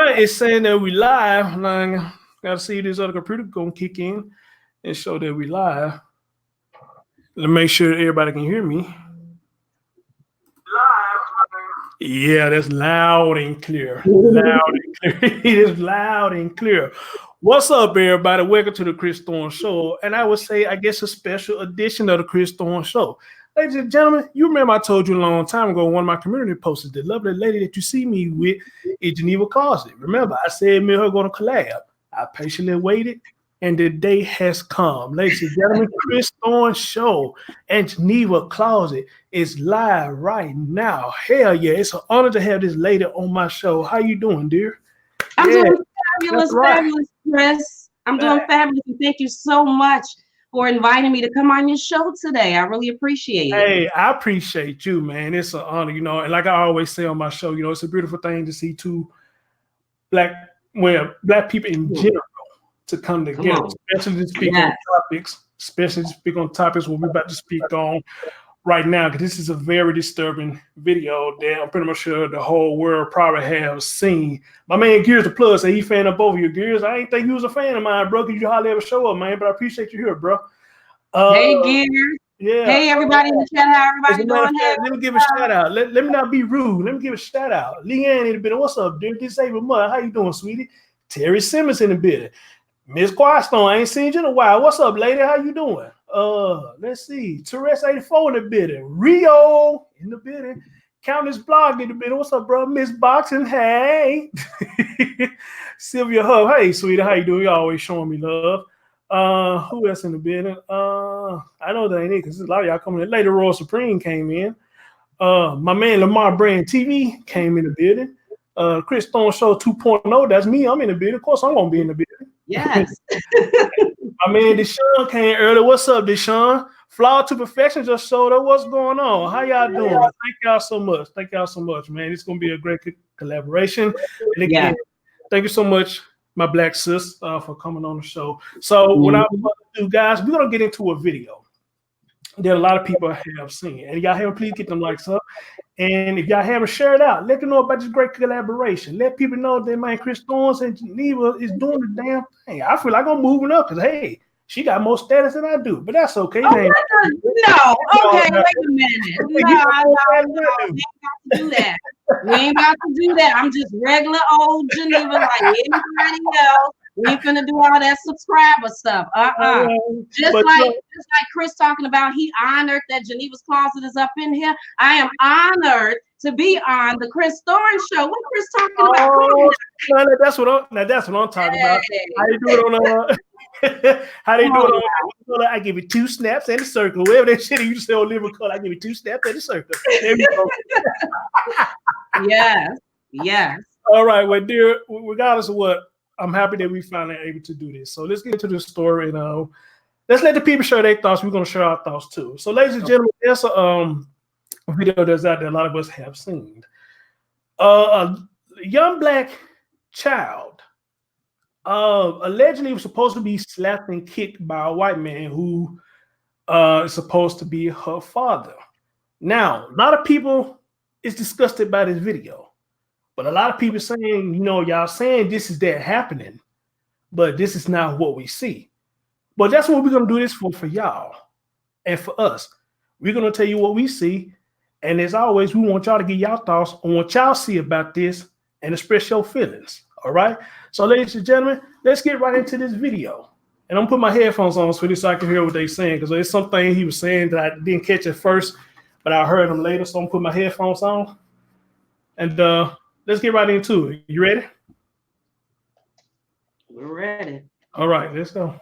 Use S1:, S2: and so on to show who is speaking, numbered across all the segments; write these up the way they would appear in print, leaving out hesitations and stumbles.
S1: right, it's saying that we live. Now, gotta see if this other computer gonna kick in and show that we live. Let me make sure everybody can hear me. Yeah, that's loud and clear. Loud and clear. It is loud and clear. What's up, everybody? Welcome to the Chris Thorns Show. And I would say, I guess, a special edition of the Chris Thorns Show. Ladies and gentlemen, you remember I told you a long time ago, one of my community posts, the lovely lady that you see me with in Geneva'S Closett. Remember, I said me and her going to collab. I patiently waited, and the day has come. Ladies and gentlemen, Chris Thorns Show and Geneva'S Closett is live right now. Hell yeah, it's an honor to have this lady on my show. How you doing, dear?
S2: I'm doing fabulous, fabulous, Chris. I'm doing fabulous. And thank you so much for inviting me to come on your show today. I really appreciate it.
S1: Hey, I appreciate you, man. It's an honor, and like I always say on my show, it's a beautiful thing to see two black people in general to come together, especially to speak on topics what we're about to speak on right now, because this is a very disturbing video that I'm pretty much sure the whole world probably have seen. My man Gears the Plug said he fan of both of you. Gears, I ain't think you was a fan of mine, bro, because you hardly ever show up, man, but I appreciate you here, bro.
S2: Hey, Gears.
S1: Yeah.
S2: Hey, everybody in the chat. How everybody doing?
S1: Let me give a shout out. Let me not be rude. Let me give a shout out. Leanne in the building. What's up, dude? Disabled Mud. How you doing, sweetie? Terry Simmons in the building. Miss Quastone, I ain't seen you in a while. What's up, lady? How you doing? Let's see. Therese 84 in the building. Rio in the building. Countess Blog in the building. What's up, bro? Miss Boxing. Hey. Sylvia Hub. Hey, sweetie. How you doing? You always showing me love. Who else in the building? I know that ain't it because a lot of y'all coming in. Lady Royal Supreme came in. My man Lamar Brand TV came in the building. Chris Thorns Show 2.0. That's me. I'm in the building. Of course, I'm gonna be in the building.
S2: Yes.
S1: My man Deshaun came earlier. What's up, Deshaun? Flawed to Perfection just showed up. What's going on? How y'all doing? Thank y'all so much. Thank y'all so much, man. It's gonna be a great collaboration. And again, thank you so much, my black sis, for coming on the show. So without further ado, guys, we're gonna get into a video that a lot of people have seen. And y'all haven't, please get them likes up. And if y'all haven't shared out, let them know about this great collaboration. Let people know that my Chris Thorns and Geneva is doing the damn thing. I feel like I'm moving up because hey, she got more status than I do, but that's okay.
S2: No, okay, wait a minute. No, we ain't got to do that. We ain't got to do that. I'm just regular old Geneva like anybody else. We ain't finna do all that subscriber stuff. Just like Chris talking about, he honored that Geneva'S Closett is up in here. I am honored to be on the Chris Thorns Show. What Chris talking about?
S1: That's what I'm talking about. How you do it on how they do it on I give it 2 snaps and a circle. Whatever that shit you just say on Living Color, I give it 2 snaps and a circle. There we go.
S2: Yes.
S1: All right, well, dear, regardless of what, I'm happy that we finally able to do this. So let's get into the story and let's let the people share their thoughts. We're gonna share our thoughts too. So, ladies and gentlemen, there's a video that's out there a lot of us have seen. A young black child allegedly was supposed to be slapped and kicked by a white man who is supposed to be her father. Now, a lot of people is disgusted by this video. But a lot of people saying, y'all saying this is that happening, but this is not what we see. But that's what we're going to do this for y'all and for us. We're going to tell you what we see. And as always, we want y'all to get y'all thoughts on what y'all see about this and express your feelings. All right. So, ladies and gentlemen, let's get right into this video. And I'm going to put my headphones on, sweetie, so I can hear what they're saying. Because there's something he was saying that I didn't catch at first, but I heard him later. So I'm going to put my headphones on. And, let's get right into it. You ready?
S2: We're ready.
S1: All right, let's go.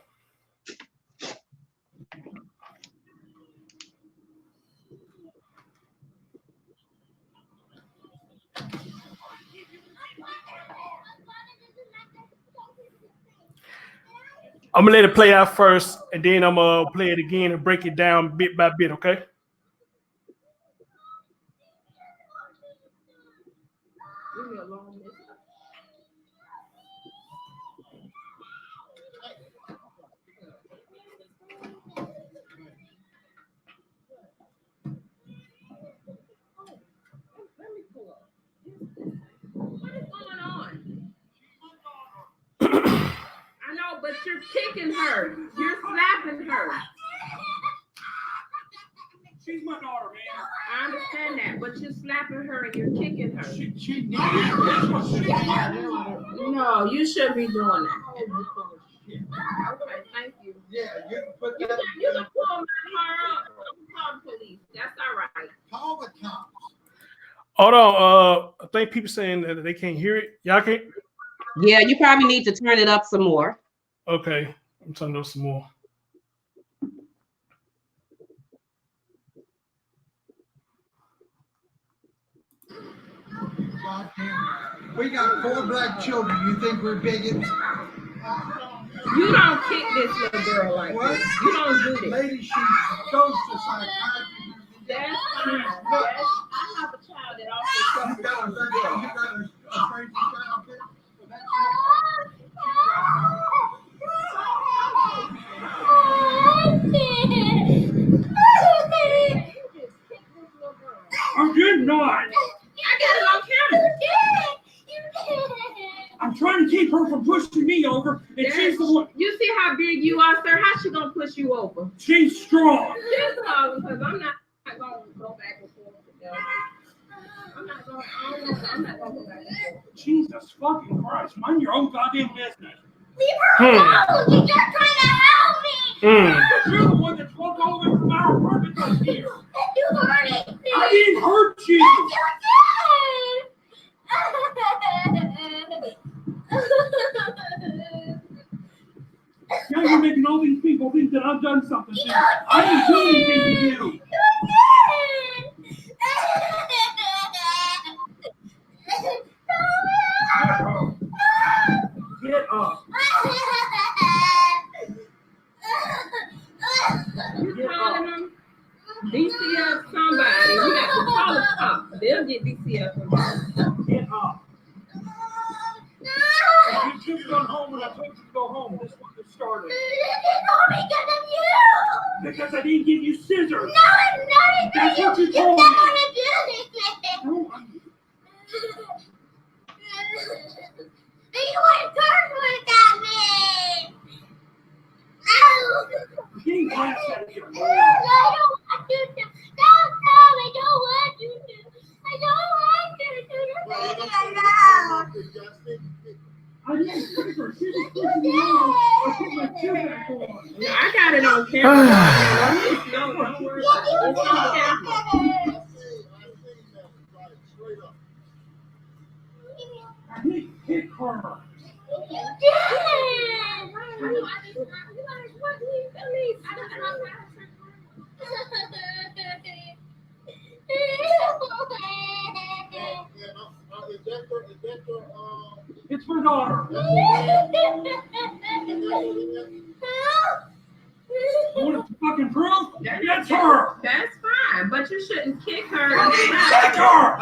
S1: I'm gonna let it play out first, and then I'm gonna play it again and break it down bit by bit, okay?
S3: What is going on? you're kicking her. You're slapping her.
S4: She's my daughter, man.
S3: I understand that, but you're slapping her and you're kicking her. No, you shouldn't be doing that. Okay, thank you.
S5: Yeah, you can put
S3: You
S5: that.
S3: can pull my car up. Call the police. That's all right.
S5: Call the cops.
S1: Hold on. I think people saying that they can't hear it. Y'all can't.
S2: Yeah, you probably need to turn it up some more.
S1: Okay, I'm turning up some more.
S5: We got 4 black children. You think we're bigots?
S3: You don't kick this little girl like
S5: What?
S3: this. You don't do this.
S5: Lady, she goes to psychiatry.
S3: That's fine. I have a child that also
S5: You got a crazy child there?
S4: I did not.
S3: I got it on camera.
S4: I'm trying to keep her from pushing me over, and she's the one.
S3: You see how big you are, sir? How's she gonna push you over?
S4: She's strong.
S3: Just because I'm not gonna go back and forth with them. I'm not gonna go back and forth.
S4: Jesus fucking Christ! Mind your own goddamn business.
S6: Leave her alone! You're just trying to help me!
S4: You're the one that walked all the way from our apartment up here.
S6: You hurt it!
S4: I didn't hurt you. Now you're making all these people think that I've done something to you. I didn't do anything to you. Get up.
S3: You calling them? DCF somebody. You got to call the cops. They'll get DCF from you.
S4: Get up. You should have gone home when I told you to go home. This one that started. Because I didn't give you scissors. That's what you told me.
S6: You were cursed with at me!
S4: Getting glass out of your
S6: I don't want you to. Don't tell me. I don't want you to. I don't want you to. You're making me
S4: I didn't trick her. She was pushing me out. I put my shoe back on.
S3: I got it on camera. Don't worry about it. It's on camera.
S4: I didn't kick her.
S6: You did!
S4: It's my daughter. You want to fucking proof? That's her.
S3: That's fine, but you shouldn't kick her.
S4: Kick her.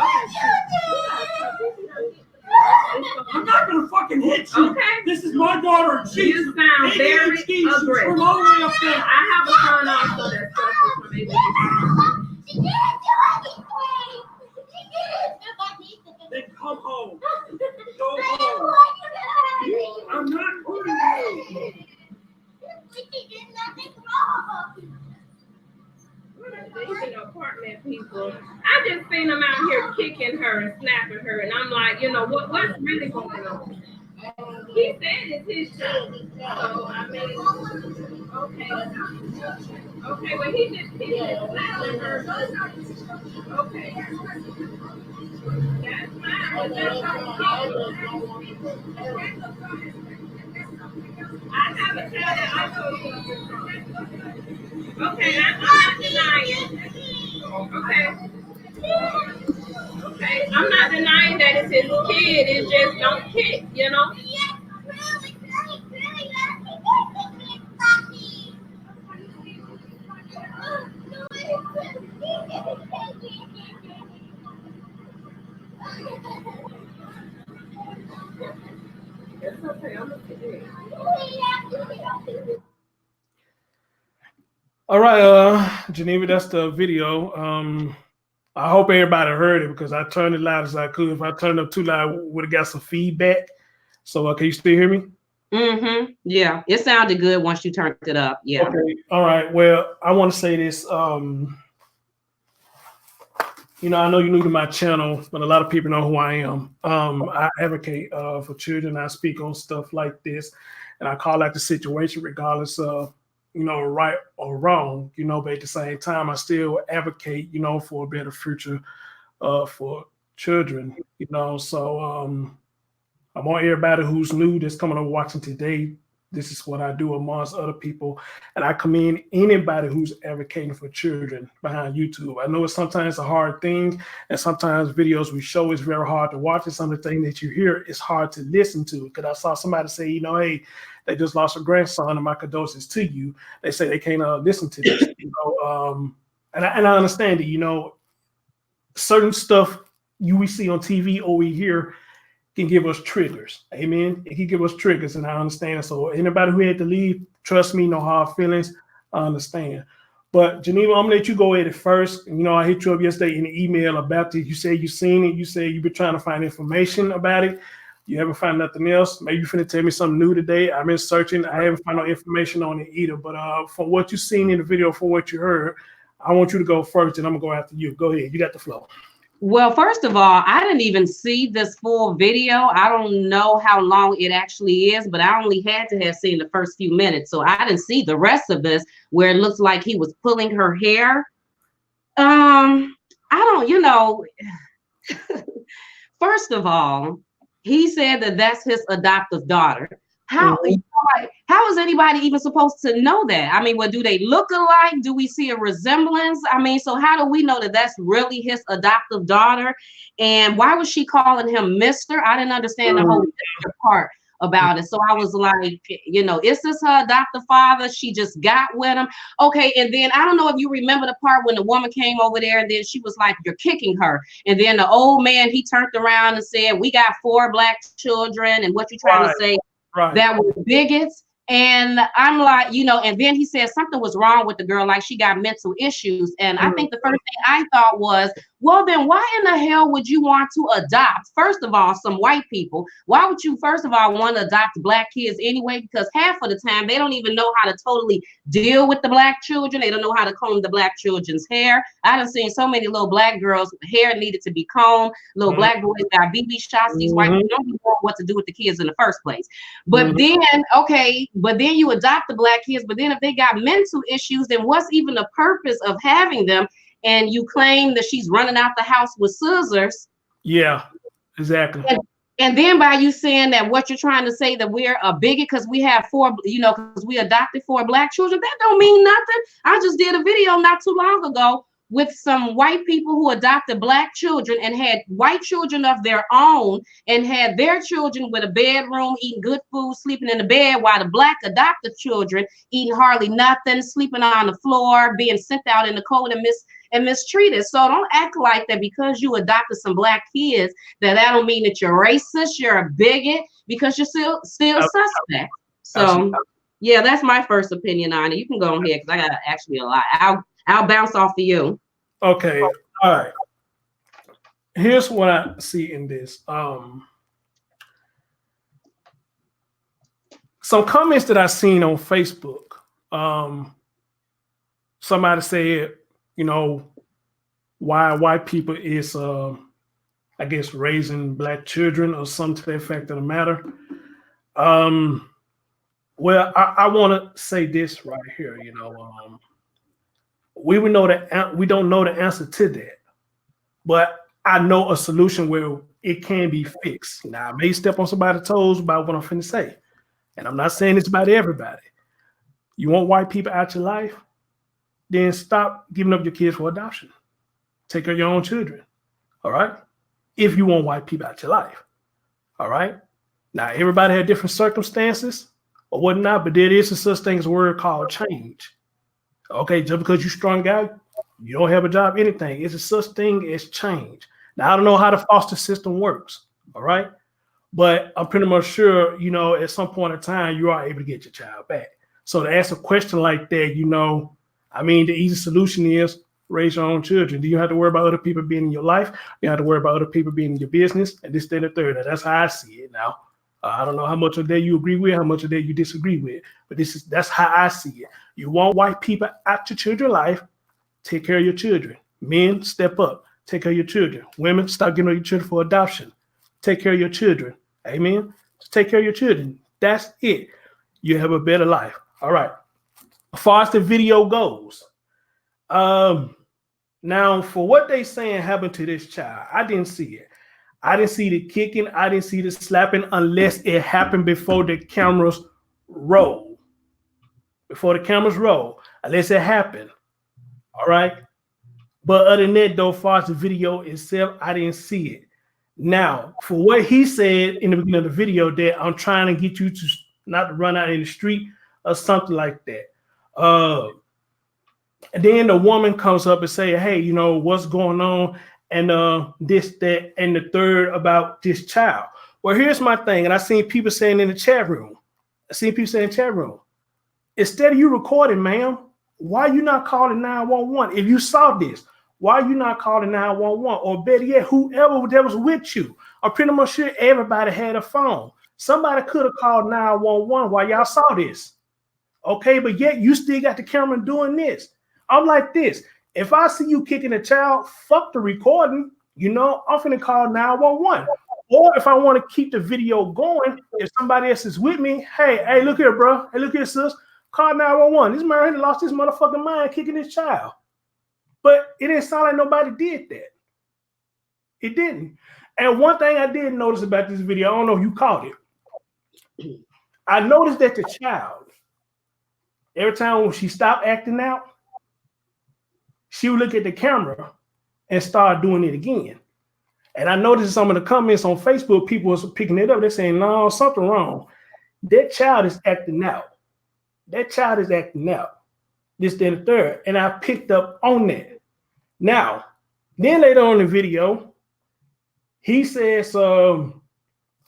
S4: I'm not gonna fucking hit you.
S3: Okay.
S4: This is my daughter.
S3: You sound very
S4: She's from
S3: aggressive.
S4: all the way up there.
S3: I have a son also that suffers from ADHD.
S6: She didn't do anything! She didn't do anything!
S4: Then come home. Go
S6: I don't
S4: home.
S6: want you to hurt me!
S4: I'm not hurting you.
S6: She did nothing wrong!
S3: These are apartment people. I just seen them out here kicking her and slapping her, and I'm like, what's really going on? He said it's his show. So I mean, okay, but he just slapping her. Okay, that's fine. But that's I have a child that I told you. Okay, I'm not denying. Okay, I'm not denying that it's his kid. It's just don't kick, It's okay. I'm gonna sit there.
S1: All right, Geneva, that's the video. I hope everybody heard it because I turned it loud as I could. If I turned it up too loud, I would have got some feedback. So can you still hear me?
S2: Yeah, it sounded good once you turned it up. Yeah.
S1: Okay. All right. Well, I want to say this. You know, I know you're new to my channel, but a lot of people know who I am. I advocate for children. I speak on stuff like this, and I call out the situation regardless of, you know, right or wrong. You know, but at the same time, I still advocate, you know, for a better future for children. You know, so I want everybody who's new that's coming over watching today. This is what I do amongst other people. And I commend anybody who's advocating for children behind YouTube. I know it's sometimes a hard thing, and sometimes videos we show is very hard to watch, and some of the things that you hear is hard to listen to. Because I saw somebody say, you know, hey, they just lost a grandson, and my condolences to you. They say they can't listen to this. You know, and I understand it. You know, certain stuff we see on TV or we hear can give us triggers. Amen. It can give us triggers, and I understand. So anybody who had to leave, trust me, no hard feelings. I understand. But Geneva, I'm gonna let you go at it first. And, you know, I hit you up yesterday in the email about this. You said you seen it. You said you've been trying to find information about it. You haven't found nothing else. Maybe you're finna tell me something new today. I've been searching. I haven't found no information on it either. But from what you seen in the video, from what you heard, I want you to go first, and I'm gonna go after you. Go ahead. You got the floor.
S2: Well, first of all, I didn't even see this full video. I don't know how long it actually is, but I only had to have seen the first few minutes. So I didn't see the rest of this where it looks like he was pulling her hair. I don't, you know, first of all, he said that that's his adoptive daughter. How, you know, like, how is anybody even supposed to know that? I mean, well, do they look alike? Do we see a resemblance? I mean, so how do we know that that's really his adoptive daughter? And why was she calling him Mr.? I didn't understand the whole Mr. part about it. So I was like, you know, is this her adoptive father? She just got with him. Okay. And then I don't know if you remember the part when the woman came over there and then she was like, you're kicking her. And then the old man, he turned around and said, we got 4 black children. And what you trying to say?
S1: Right.
S2: That were bigots. And I'm like, you know, and then he said something was wrong with the girl, like she got mental issues. And I think the first thing I thought was, well, then why in the hell would you want to adopt? First of all, some white people, why would you first of all want to adopt black kids anyway? Because half of the time they don't even know how to totally deal with the black children. They don't know how to comb the black children's hair. I done seen so many little black girls' hair needed to be combed. Little black boys got BB shots. These white people don't even know what to do with the kids in the first place. But then, okay, but then you adopt the black kids. But then if they got mental issues, then what's even the purpose of having them? And you claim that she's running out the house with scissors.
S1: Yeah, exactly.
S2: And then by you saying that what you're trying to say that we're a bigot because we have 4, you know, because we adopted 4 black children, that don't mean nothing. I just did a video not too long ago with some white people who adopted black children and had white children of their own and had their children with a bedroom, eating good food, sleeping in the bed, while the black adopted children eating hardly nothing, sleeping on the floor, being sent out in the cold and mistreated. So don't act like that because you adopted some black kids that don't mean that you're racist, you're a bigot, because you're still suspect. So yeah, that's my first opinion on it. You can go on here because I got actually a lot. I'll bounce off of you.
S1: Okay. All right. Here's what I see in this. Some comments that I seen on Facebook. Somebody said, you know, why white people is, I guess, raising black children or something to the effect of the matter. Well, I want to say this right here. You know, we would know that we don't know the answer to that, but I know a solution where it can be fixed. Now, I may step on somebody's toes about what I'm finna say, and I'm not saying it's about everybody. You want white people out your life? Then stop giving up your kids for adoption. Take care of your own children. All right? If you want white people out your life. All right? Now, everybody had different circumstances or whatnot, but there is a such thing as a word called change. Okay, just because you strung out, you don't have a job, anything. It's a such thing as change. Now, I don't know how the foster system works. All right? But I'm pretty much sure, you know, at some point in time, you are able to get your child back. So to ask a question like that, you know, I mean, the easy solution is raise your own children. Do you have to worry about other people being in your life? You have to worry about other people being in your business and this, that, and the third. That's how I see it now. I don't know how much of that you agree with, how much of that you disagree with, but that's how I see it. You want white people out your children's life, take care of your children. Men, step up, take care of your children. Women, stop giving your children for adoption. Take care of your children. Amen. Just take care of your children. That's it. You have a better life. All right. As far as the video goes, now for what they saying happened to this child, I didn't see it. I didn't see the kicking. I didn't see the slapping unless it happened before the cameras roll. Before the cameras roll, unless it happened. All right. But other than that, though, as far as the video itself, I didn't see it. Now, for what he said in the beginning of the video, that I'm trying to get you to not to run out in the street or something like that. And then the woman comes up and say, hey, you know, what's going on? And this, that, and the third about this child. Well, here's my thing. And I seen people saying in the chat room. Instead of you recording, ma'am, why you not calling 911? If you saw this, why you not calling 911? Or better yet, whoever that was with you. I'm pretty much sure everybody had a phone. Somebody could have called 911 while y'all saw this. Okay, but yet you still got the camera doing this. I'm like this. If I see you kicking a child, fuck the recording. You know, I'm finna call 911. Or if I want to keep the video going, if somebody else is with me, hey, look here, bro. Hey, look here, sis. Call 911. This man had lost his motherfucking mind kicking his child. But it didn't sound like nobody did that. It didn't. And one thing I did notice about this video, I don't know if you caught it. I noticed that the child, every time when she stopped acting out, she would look at the camera and start doing it again. And I noticed some of the comments on Facebook, people was picking it up. They're saying, no, something wrong. That child is acting out. That child is acting out. This, that, and the third. And I picked up on that. Now, then later on in the video, he says,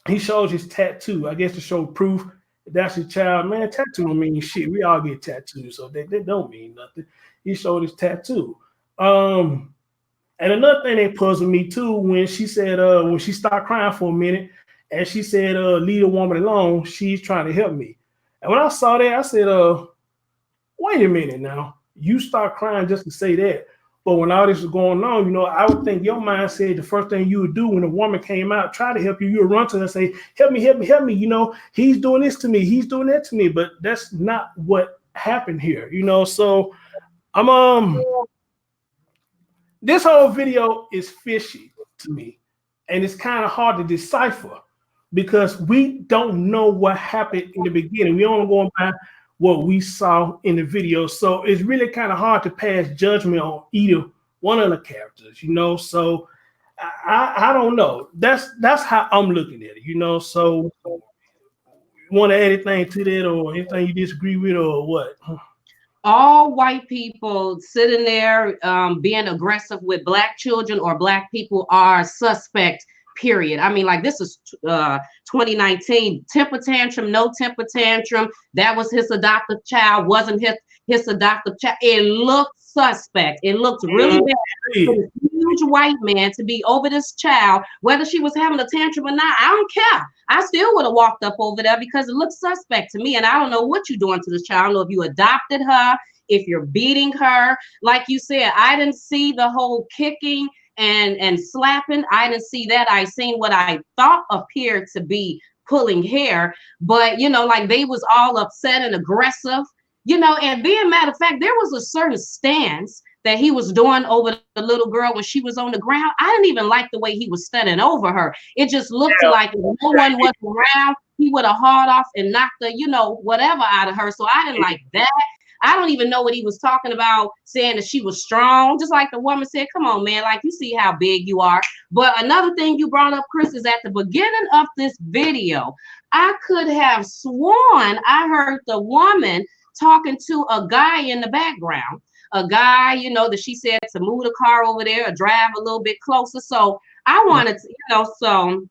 S1: he shows his tattoo, I guess to show proof that that's his child. Man, tattoo don't mean shit. We all get tattoos, so they don't mean nothing. He showed his tattoo. And another thing that puzzled me too, when she said, when she started crying for a minute, and she said, leave the woman alone, she's trying to help me. And when I saw that, I said, wait a minute now. You start crying just to say that. But when all this was going on, you know, I would think your mind said the first thing you would do when a woman came out, try to help you, you would run to her and say, help me, help me, help me. You know, he's doing this to me. He's doing that to me. But that's not what happened here, you know. So this whole video is fishy to me. And it's kind of hard to decipher because we don't know what happened in the beginning. We only going by what we saw in the video. So it's really kind of hard to pass judgment on either one of the characters, you know. So I don't know. That's how I'm looking at it, you know. So you want to add anything to that or anything you disagree with or what?
S2: All white people sitting there being aggressive with black children or black people are suspect, period. I mean, like, this is 2019. Temper tantrum, no temper tantrum. That was his adoptive child, wasn't his adoptive child. It looked suspect. It looked really bad for this huge white man to be over this child, whether she was having a tantrum or not. I don't care. I still would have walked up over there because it looked suspect to me. And I don't know what you're doing to this child. I don't know if you adopted her, if you're beating her. Like you said, I didn't see the whole kicking and slapping. I didn't see that. I seen what I thought appeared to be pulling hair, but you know, like, they was all upset and aggressive, you know. And being matter of fact, there was a certain stance that he was doing over the little girl when she was on the ground. I didn't even like the way he was standing over her. It just looked like if no one was around, he would have hauled off and knocked the, you know, whatever out of her. So I didn't like that. I don't even know what he was talking about, saying that she was strong. Just like the woman said, come on, man, like, you see how big you are. But another thing you brought up, Chris, is at the beginning of this video, I could have sworn I heard the woman talking to a guy in the background. A guy, you know, that she said to move the car over there or drive a little bit closer. So I wanted to, you know, so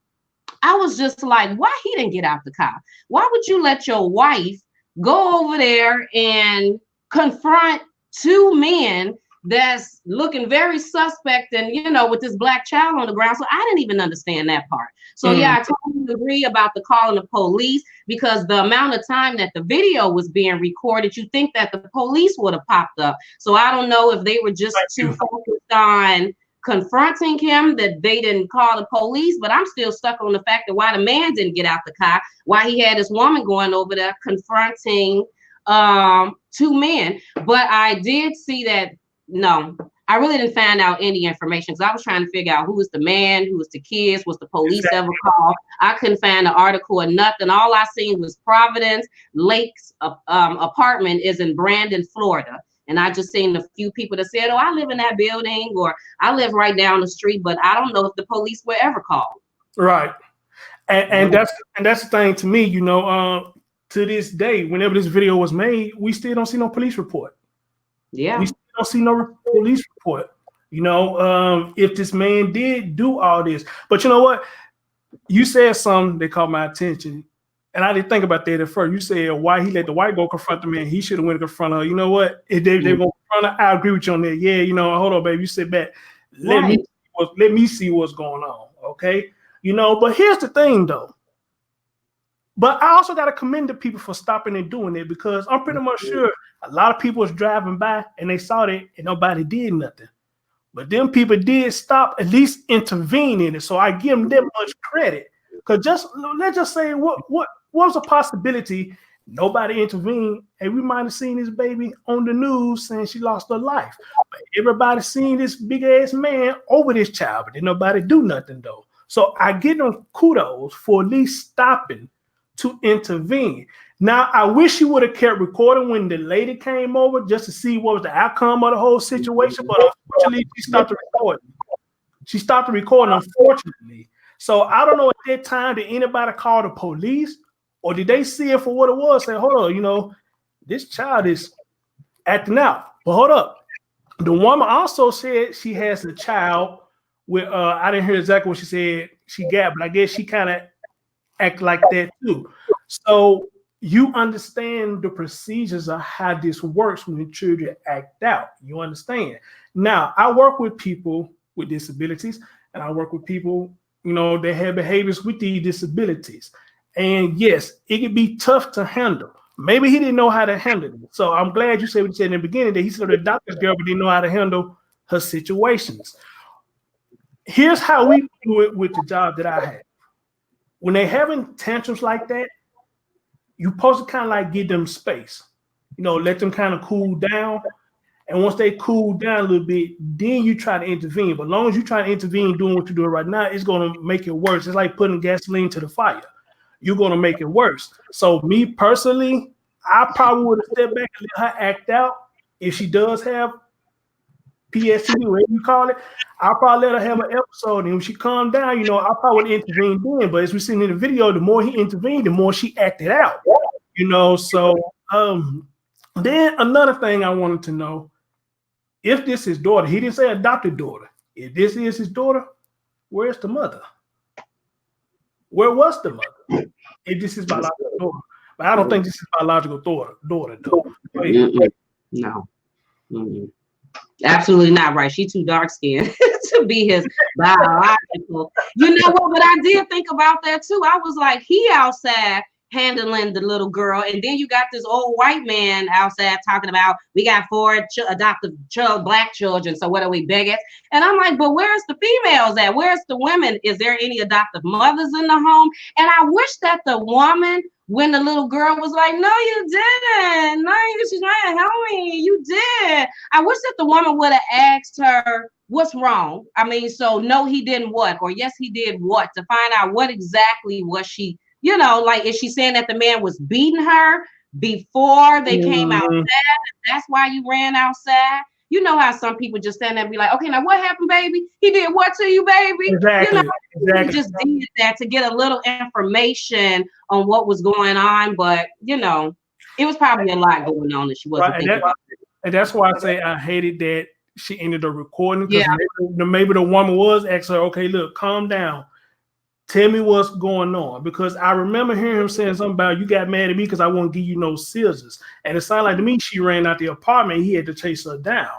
S2: I was just like, why he didn't get out the car? Why would you let your wife go over there and confront two men that's looking very suspect and, you know, with this black child on the ground. So I didn't even understand that part. So yeah, I totally agree about the calling the police, because the amount of time that the video was being recorded, you think that the police would have popped up. So I don't know if they were just too focused on confronting him that they didn't call the police, but I'm still stuck on the fact that why the man didn't get out the car, why he had this woman going over there confronting two men. But I did see that, no, I really didn't find out any information, because I was trying to figure out who was the man, who was the kids, was the police ever called. I couldn't find an article or nothing. All I seen was Providence Lake's apartment is in Brandon, Florida. And I just seen a few people that said, oh, I live in that building, or I live right down the street, but I don't know if the police were ever called.
S1: Right. And that's the thing to me, you know, to this day, whenever this video was made, we still don't see no police report.
S2: Yeah.
S1: We still don't see no police report. You know, if this man did do all this. But you know what? You said something that caught my attention. And I didn't think about that at first. You said why he let the white girl confront the man. He should have went to confront her. You know what? If they were going to confront her, I agree with you on that. Yeah, you know, hold on, baby. You sit back. Let me see what's going on. Okay. You know, but here's the thing though. But I also got to commend the people for stopping and doing it, because I'm pretty much sure a lot of people was driving by and they saw that and nobody did nothing. But them people did stop, at least intervene in it. So I give them that much credit. Because let's just say what was a possibility nobody intervened, and we might have seen this baby on the news saying she lost her life. But everybody seen this big ass man over this child, but didn't nobody do nothing though. So I give them kudos for at least stopping to intervene. Now I wish you would have kept recording when the lady came over just to see what was the outcome of the whole situation, but unfortunately she stopped the recording. She stopped the recording, unfortunately. So I don't know at that time, did anybody call the police, or did they see it for what it was? Say, hold on, you know, this child is acting out. But hold up. The woman also said she has a child with, I didn't hear exactly what she said she got, but I guess she kind of act like that too. So you understand the procedures of how this works when the children act out. You understand? Now, I work with people with disabilities, and I work with people, you know, they have behaviors with these disabilities. And yes, it can be tough to handle. Maybe he didn't know how to handle it. So I'm glad you said what you said in the beginning, that he said the doctor's girl, but didn't know how to handle her situations. Here's how we do it with the job that I have. When they having tantrums like that, you supposed to kind of like give them space, you know, let them kind of cool down. And once they cool down a little bit, then you try to intervene. But as long as you try to intervene doing what you're doing right now, it's going to make it worse. It's like putting gasoline to the fire. You're going to make it worse. So me personally, I probably would have stepped back and let her act out. If she does have PSTD, whatever you call it, I'll probably let her have an episode. And when she calmed down, you know, I probably would intervene then. But as we seen in the video, the more he intervened, the more she acted out. You know, so then another thing I wanted to know, if this is his daughter, he didn't say adopted daughter. If this is his daughter, where's the mother? Where was the mother? If this is biological daughter. But I don't think this is biological daughter though.
S2: No. Absolutely not right. She too dark skinned to be his biological. You know what? But I did think about that too. I was like, he outside handling the little girl, and then you got this old white man outside talking about we got 4 adoptive black children, so what are we, bigots? And I'm like, but where's the females at? Where's the women? Is there any adoptive mothers in the home? And I wish that the woman, when the little girl was like, no, you didn't. No, she's trying to help me. You did. I wish that the woman would have asked her, what's wrong? I mean, so no, he didn't what? Or yes, he did what? To find out what exactly was she, you know, like, is she saying that the man was beating her before they came outside? And that's why you ran outside? You know how some people just stand there and be like, okay, now what happened, baby? He did what to you, baby?
S1: Exactly.
S2: You know,
S1: exactly.
S2: He just did that to get a little information on what was going on. But, you know, it was probably a lot going on that she wasn't thinking about it.
S1: And that's why I say I hated that she ended up recording. Because maybe the woman was asking her, okay, look, calm down. Tell me what's going on, because I remember hearing him saying something about you got mad at me because I won't give you no scissors. And it sounded like to me she ran out the apartment. He had to chase her down.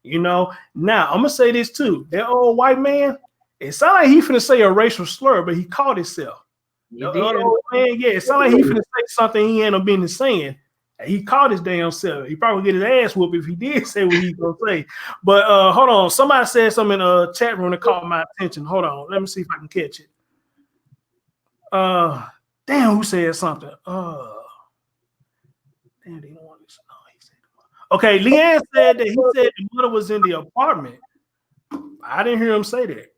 S1: You know, now I'm gonna say this too. That old white man, it sounded like he finna say a racial slur, but he caught himself. The old man, yeah, it sounded like he finna say something he ain't no business saying. And he caught his damn self. He probably get his ass whooped if he did say what he gonna say. But hold on, somebody said something in a chat room that caught my attention. Hold on, let me see if I can catch it. Damn, who said something? Damn, they don't want this. Oh, he said the mother. Okay, Leanne said that he said the mother was in the apartment. I didn't hear him say that.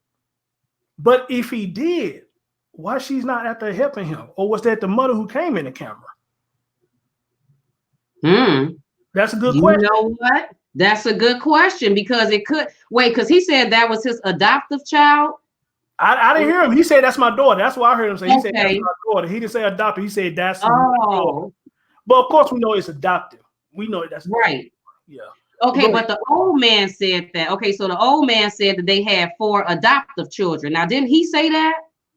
S1: But if he did, why she's not out there helping him? Or was that the mother who came in the camera? That's a good question.
S2: You know what? That's a good question because it could wait, because he said that was his adoptive child.
S1: I didn't hear him. He said that's my daughter. That's what I heard him say. He said that's my daughter. He didn't say adopted. He said that's my daughter. But of course we know it's adopted. We know that's
S2: right.
S1: Yeah.
S2: Okay, but the old man said that. Okay, so the old man said that they had 4 adoptive children. Now, didn't he say that?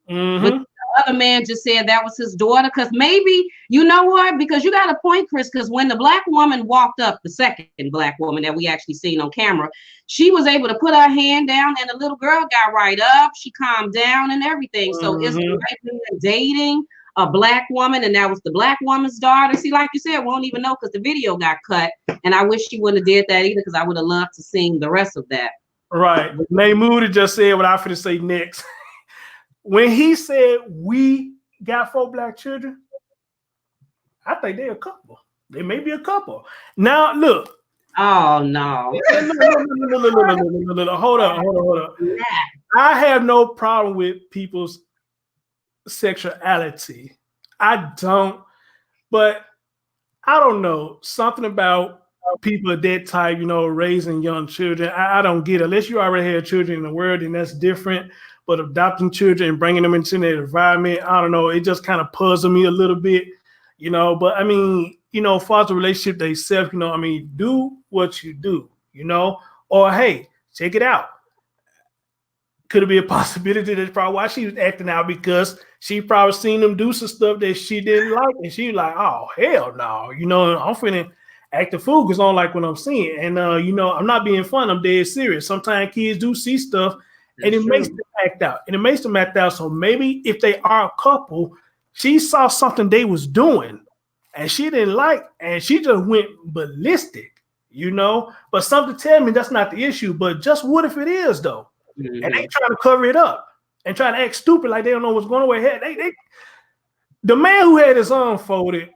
S2: But the other man just said that was his daughter. Because maybe, you know what? Because you got a point, Chris, because when the black woman walked up, the second black woman that we actually seen on camera, she was able to put her hand down and the little girl got right up. She calmed down and everything. So is the white man dating a black woman, and that was the black woman's daughter? See, like you said, we don't even know because the video got cut, and I wish she wouldn't have did that either because I would have loved to see the rest of that.
S1: Right. Nay Moody just said what I'm finna say next. When he said we got 4 black children, I think they're a couple. They may be a couple. Now look.
S2: Oh no.
S1: No. Hold up. I have no problem with people's sexuality. I don't, but I don't know, something about people of that type, you know, raising young children. I don't get it. Unless you already have children in the world, and that's different. But adopting children and bringing them into their environment, I don't know, it just kind of puzzles me a little bit, you know. But I mean, you know, for the relationship themselves, you know, I mean, do what you do, you know, or hey, check it out. Could it be a possibility that's probably why she was acting out, because she probably seen them do some stuff that she didn't like, and she was like, oh hell no, you know, I'm finna act a fool because I don't like what I'm seeing. And you know, I'm not being fun, I'm dead serious. Sometimes kids do see stuff and it makes them act out. So maybe if they are a couple, she saw something they was doing and she didn't like, and she just went ballistic, you know. But something tell me that's not the issue. But just what if it is though? And they trying to cover it up and trying to act stupid like they don't know what's going on. The man who had his arm folded,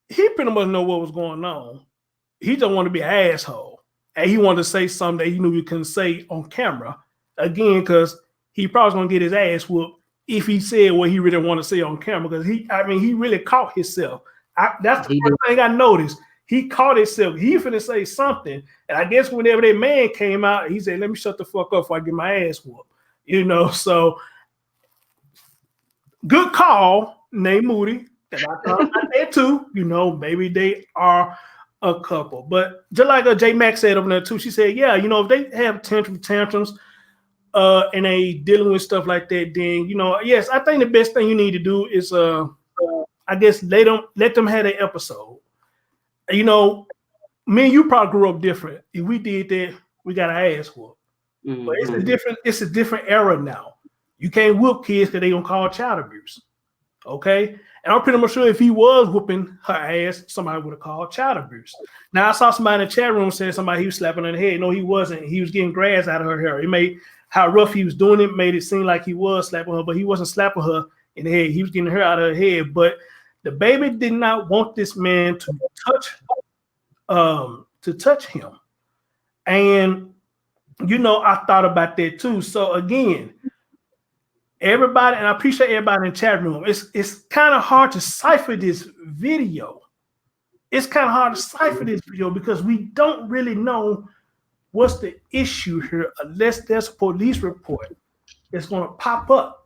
S1: he pretty much know what was going on. He just wanted to be an asshole. And he wanted to say something that he knew he couldn't say on camera. Again, because he probably going to get his ass whooped if he said what he really wanted to say on camera. Because he really caught himself. That's the first thing I noticed. He caught himself. He finna say something. And I guess whenever that man came out, he said, let me shut the fuck up before I get my ass whooped. You know, so good call, Nay Moody. And I thought about that too. You know, maybe they are a couple. But just like J Mac said over there too, she said, yeah, you know, if they have tantrums and they dealing with stuff like that, then, you know, yes, I think the best thing you need to do is, I guess, let them have an episode. You know, me and you probably grew up different. If we did that, we got our ass whooped. But it's a different era now. You can't whoop kids because they gonna call child abuse. Okay? And I'm pretty much sure if he was whooping her ass, somebody would have called child abuse. Now I saw somebody in the chat room saying somebody he was slapping her in the head. No, he wasn't. He was getting grass out of her hair. It made how rough he was doing it, made it seem like he was slapping her, but he wasn't slapping her in the head. He was getting her out of her head. But the baby did not want this man to touch him. And you know, I thought about that too. So again, everybody, and I appreciate everybody in the chat room. It's kind of hard to cipher this video. Because we don't really know what's the issue here unless there's a police report. It's going to pop up,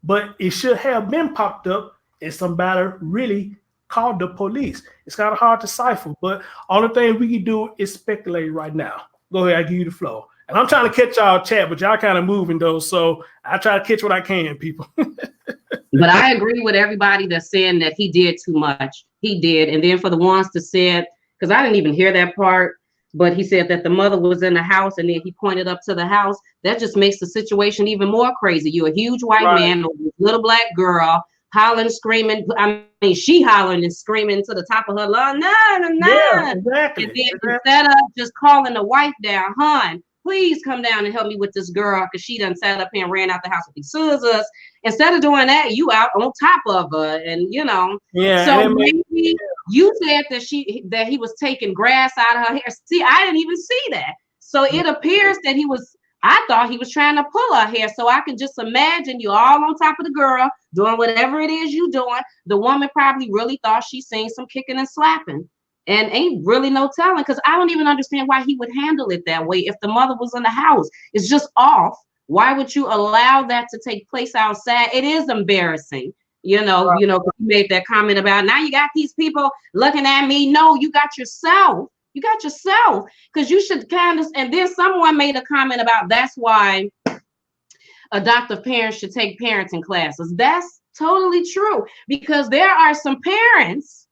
S1: but it should have been popped up if somebody really called the police. It's kind of hard to cipher, but all the thing we can do is speculate right now. Go ahead, I give you the flow. And I'm trying to catch y'all chat, but y'all kind of moving though, so I try to catch what I can, people.
S2: But I agree with everybody that's saying that he did too much. He did. And then for the ones that said, because I didn't even hear that part, But he said that the mother was in the house, and then he pointed up to the house. That just makes the situation even more crazy. You're a huge white man with a little black girl hollering, screaming. I mean, she hollering and screaming to the top of her lungs, nah, nah, nah.
S1: Yeah, exactly.
S2: And then instead of just calling the wife down, hon, please come down and help me with this girl, because she done sat up here and ran out the house with these scissors. Instead of doing that, you out on top of her, and you know.
S1: Yeah.
S2: So maybe you said that he was taking grass out of her hair. See, I didn't even see that. So it appears that I thought he was trying to pull her hair. So I can just imagine you all on top of the girl doing whatever it is you doing. The woman probably really thought she seen some kicking and slapping. And ain't really no telling, because I don't even understand why he would handle it that way. If the mother was in the house, it's just off. Why would you allow that to take place outside? It is embarrassing. You know, you made that comment about, now you got these people looking at me. No, you got yourself. You got yourself, because you should kind of, and then someone made a comment about that's why adoptive parents should take parenting classes. That's totally true, because there are some parents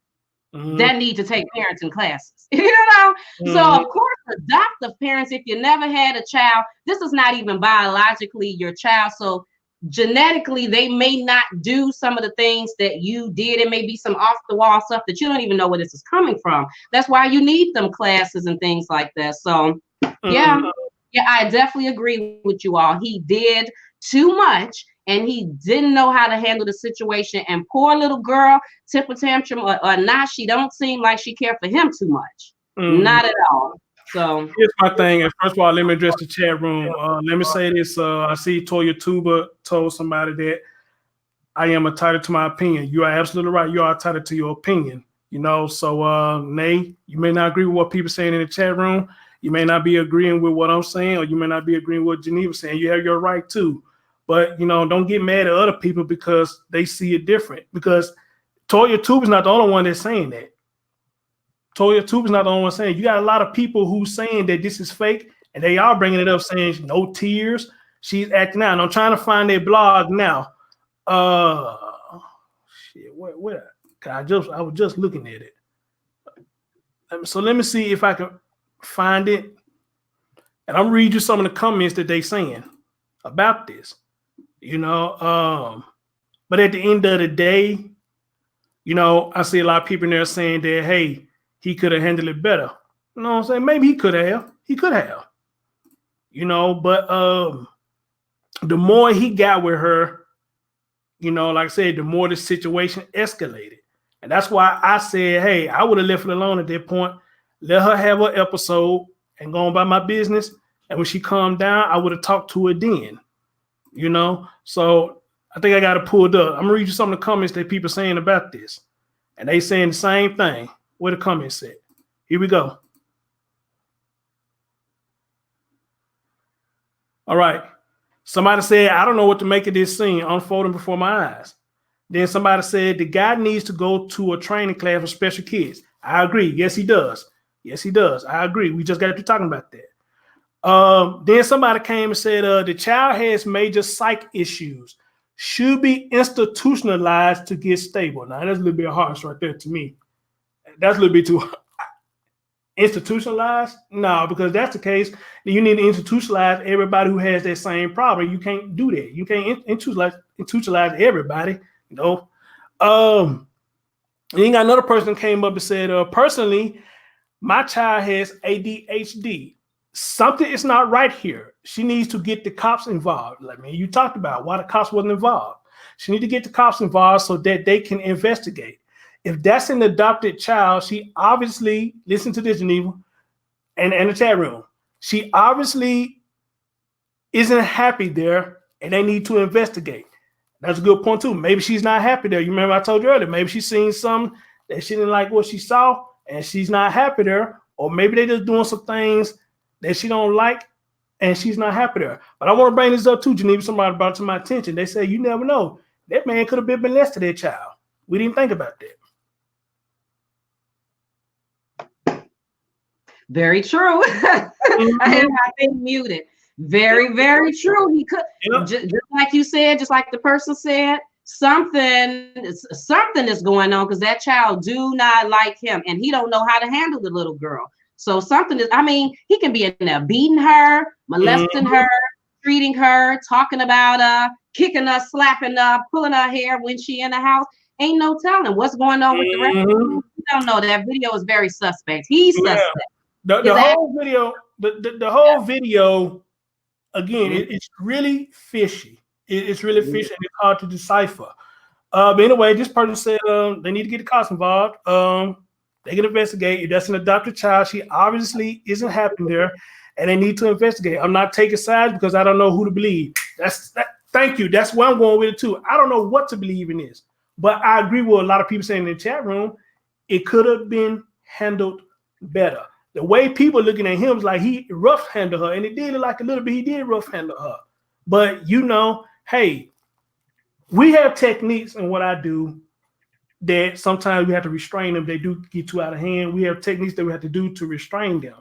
S2: that need to take parenting classes, you know? So of course, adoptive parents, if you never had a child, this is not even biologically your child. So genetically, they may not do some of the things that you did. It may be some off the wall stuff that you don't even know where this is coming from. That's why you need them classes and things like that. So yeah, I definitely agree with you all. He did too much, and he didn't know how to handle the situation. And poor little girl, temper tantrum or not, she don't seem like she cared for him too much. Not at all. So
S1: here's my thing. And first of all, let me address the chat room. Let me say this. I see Toya Tuba told somebody that I am entitled to my opinion. You are absolutely right. You are entitled to your opinion. You know, so Nay, you may not agree with what people saying in the chat room. You may not be agreeing with what I'm saying, or you may not be agreeing with what Geneva's saying. You have your right too. But, you know, don't get mad at other people because they see it different. Because Toya Tuba's not the only one that's saying that. Toya Tuba's not the only one saying. You got a lot of people who saying that this is fake, and they are bringing it up saying no tears. She's acting out. And I'm trying to find their blog now. Shit, where? I was just looking at it. So let me see if I can find it. And I'm read you some of the comments that they saying about this. You know, but at the end of the day, you know, I see a lot of people in there saying that, hey, he could have handled it better. You know what I'm saying? Maybe he could have. He could have. You know, but the more he got with her, you know, like I said, the more the situation escalated. And that's why I said, hey, I would have left it alone at that point. Let her have her episode and go on by my business. And when she calmed down, I would have talked to her then. You know, so I think I got it pulled up. I'm gonna read you some of the comments that people saying about this, and they saying the same thing. What the comments said. Here we go. All right. Somebody said, I don't know what to make of this scene unfolding before my eyes. Then somebody said the guy needs to go to a training class for special kids. I agree. Yes, he does. Yes, he does. I agree. We just got to talking about that. Then somebody came and said the child has major psych issues, should be institutionalized to get stable. Now that's a little bit harsh right there to me. That's a little bit too institutionalized. No, because that's the case, then you need to institutionalize everybody who has that same problem. You can't do that. You can't institutionalize everybody. You know. Then you got another person came up and said, personally, my child has ADHD. Something is not right here. She needs to get the cops involved. Like, man, you talked about why the cops wasn't involved. She needs to get the cops involved so that they can investigate. If that's an adopted child, she obviously, listen to this, Geneva, and the chat room. She obviously isn't happy there, and they need to investigate. That's a good point too. Maybe she's not happy there. You remember I told you earlier, maybe she's seen something that she didn't like what she saw, and she's not happy there. Or maybe they're just doing some things that she don't like, and she's not happy there. But I want to bring this up too, Geneva. Somebody brought it to my attention. They say, you never know. That man could have been molested that child. We didn't think about that.
S2: Very true. I have been muted. Very, very true. He could, just like you said, just like the person said, something is going on, because that child do not like him, and he don't know how to handle the little girl. So something is, I mean, he can be in there beating her, molesting her, treating her, talking about her, kicking her, slapping her, pulling her hair when she in the house. Ain't no telling what's going on with the rest of them. We don't know. That video is very suspect. He's suspect.
S1: The whole video, the whole video, again, it's really fishy. It's really fishy and it's hard to decipher. But anyway, this person said they need to get the cops involved. They can investigate. If that's an adopted child, she obviously isn't happy there, and they need to investigate. I'm not taking sides because I don't know who to believe. Thank you. That's where I'm going with it too. I don't know what to believe in this, but I agree with a lot of people saying in the chat room, it could have been handled better. The way people looking at him is like he rough handled her, and it did look like a little bit he did rough handle her. But you know, hey, we have techniques in what I do that sometimes we have to restrain them. They do get too out of hand. We have techniques that we have to do to restrain them.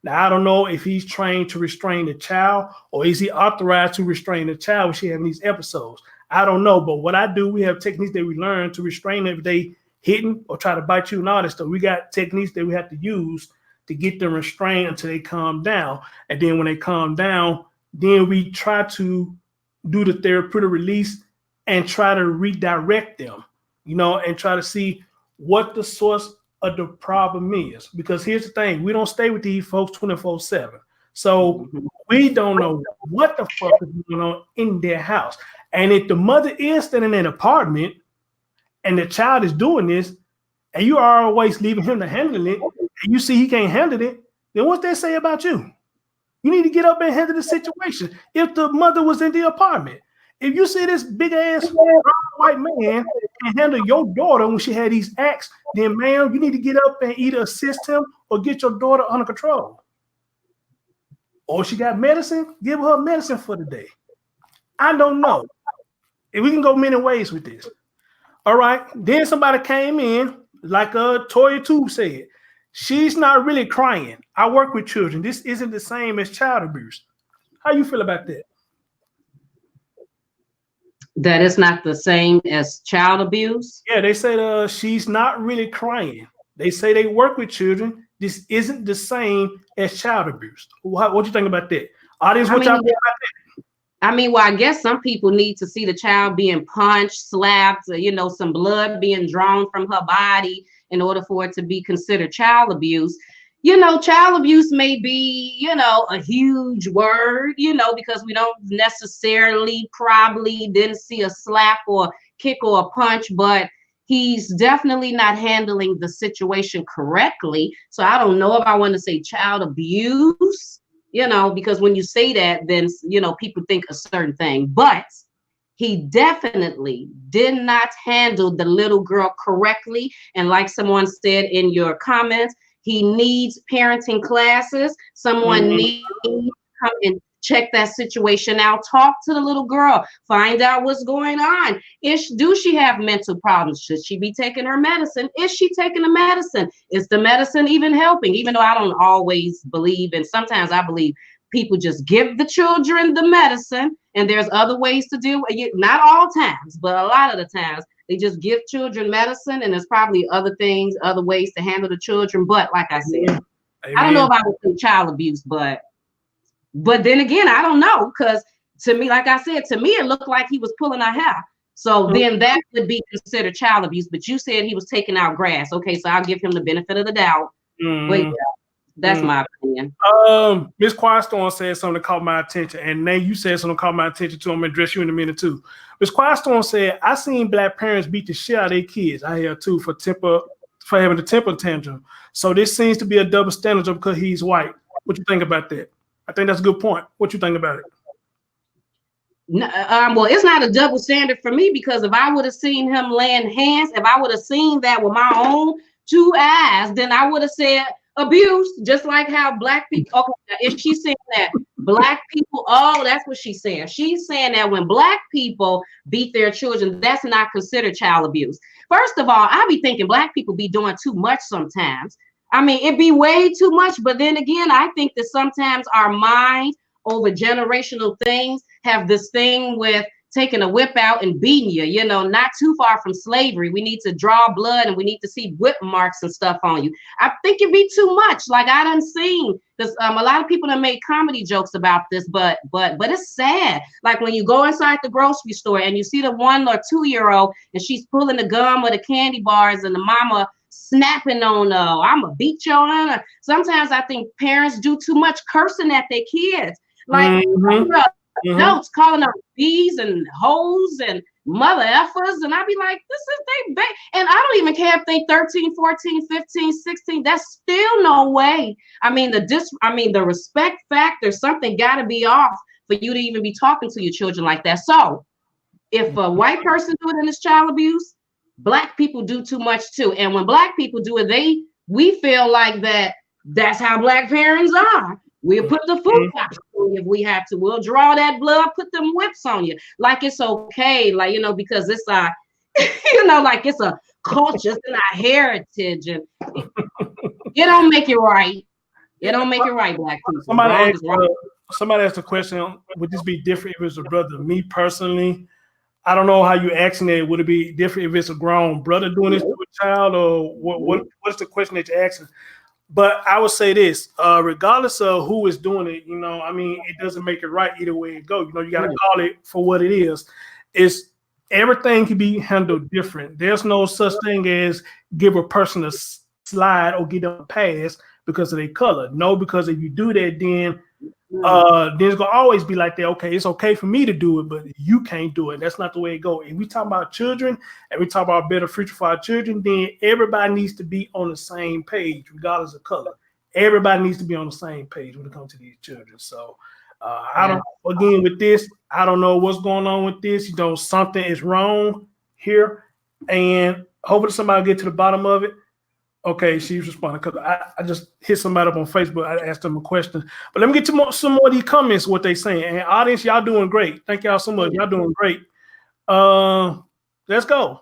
S1: Now, I don't know if he's trained to restrain the child or is he authorized to restrain the child when she having these episodes. I don't know. But what I do, we have techniques that we learn to restrain them if they hitting or try to bite you and all that stuff. We got techniques that we have to use to get them restrained until they calm down. And then when they calm down, then we try to do the therapeutic release and try to redirect them, you know, and try to see what the source of the problem is. Because here's the thing, we don't stay with these folks 24/7. So we don't know what the fuck is going on in their house. And if the mother is standing in an apartment and the child is doing this, and you are always leaving him to handle it, and you see he can't handle it, then what's that say about you? You need to get up and handle the situation. If the mother was in the apartment, if you see this big ass white man can handle your daughter when she had these acts, then ma'am, you need to get up and either assist him or get your daughter under control. Or she got medicine, give her medicine for the day. I don't know. If we can go many ways with this. All right. Then somebody came in, like Toya Tube said, she's not really crying. I work with children. This isn't the same as child abuse. How you feel about that?
S2: That is not the same as child abuse?
S1: Yeah, they said she's not really crying. They say they work with children. This isn't the same as child abuse. What you think about that? Audience, what y'all think about that?
S2: I mean, well, I guess some people need to see the child being punched, slapped, you know, some blood being drawn from her body in order for it to be considered child abuse. You know, child abuse may be, you know, a huge word, you know, because we don't necessarily probably didn't see a slap or kick or a punch, but he's definitely not handling the situation correctly. So I don't know if I want to say child abuse, you know, because when you say that, then, you know, people think a certain thing, but he definitely did not handle the little girl correctly. And like someone said in your comments, he needs parenting classes. Someone needs to come and check that situation out. Talk to the little girl. Find out what's going on. Do she have mental problems? Should she be taking her medicine? Is she taking the medicine? Is the medicine even helping? Even though I don't always believe, and sometimes I believe people just give the children the medicine, and there's other ways to do it. Not all times, but a lot of the times. They just give children medicine, and there's probably other things, other ways to handle the children. But like I said, I don't know if I would say child abuse, but then again, I don't know, because to me, like I said, to me, it looked like he was pulling her hair. So then that would be considered child abuse. But you said he was taking out grass. Okay, so I'll give him the benefit of the doubt. But yeah, that's my opinion.
S1: Miss Quietstorm said something that caught my attention, and Nate, you said something that caught my attention too. I'm gonna address you in a minute too. Miss Quietstorm said, I seen black parents beat the shit out of their kids. I hear too for having the temper tantrum. So this seems to be a double standard just because he's white. What you think about that? I think that's a good point. What you think about it?
S2: No, well, it's not a double standard for me, because if I would have seen him laying hands, if I would have seen that with my own two eyes, then I would have said abuse, just like how black people. Okay, if she's saying that black people, oh, that's what she's saying. She's saying that when black people beat their children, that's not considered child abuse. First of all, I be thinking black people be doing too much sometimes. I mean, it be way too much. But then again, I think that sometimes our mind over generational things have this thing with, taking a whip out and beating you, you know, not too far from slavery. We need to draw blood and we need to see whip marks and stuff on you. I think it'd be too much. Like I done seen this, a lot of people have made comedy jokes about this, but it's sad. Like when you go inside the grocery store and you see the 1 or 2 year old and she's pulling the gum or the candy bars and the mama snapping on, I'm gonna beat your honor. Sometimes I think parents do too much cursing at their kids. Like, adults calling them bees and hoes and mother effers, and I be like, this is they and I don't even care if they 13, 14, 15, 16. That's still no way. I mean, the respect factor, something gotta be off for you to even be talking to your children like that. So if a white person do it in this child abuse, Black people do too much too. And when Black people do it, we feel like that's how Black parents are. We'll put the food on you if we have to. We'll draw that blood, put them whips on you. Like it's okay, like, you know, because it's our, you know, like it's a culture, it's in our heritage. And it don't make it right. It don't make it right, Black people.
S1: Somebody asked a question, would this be different if it was a brother? Me personally, I don't know how you asking it. Would it be different if it's a grown brother doing this to a child, or what's the question that you're asking? But I would say this, regardless of who is doing it, you know, I mean, it doesn't make it right either way it goes. You know, you got to call it for what it is. It's everything can be handled different. There's no such thing as give a person a slide or give them a pass because of their color. No, because if you do that, then it's gonna always be like that. Okay, it's okay for me to do it, but you can't do it. That's not the way it goes. If we talk about children and we talk about a better future for our children, then everybody needs to be on the same page, regardless of color. Everybody needs to be on the same page when it comes to these children. So I don't, again, with this, I don't know what's going on with this. You know, something is wrong here, and hopefully somebody will get to the bottom of it. Okay, she's responding because I just hit somebody up on Facebook. I asked them a question, but let me get to some more of these comments, what they saying. And audience, y'all doing great. Thank y'all so much. Y'all doing great. Let's go.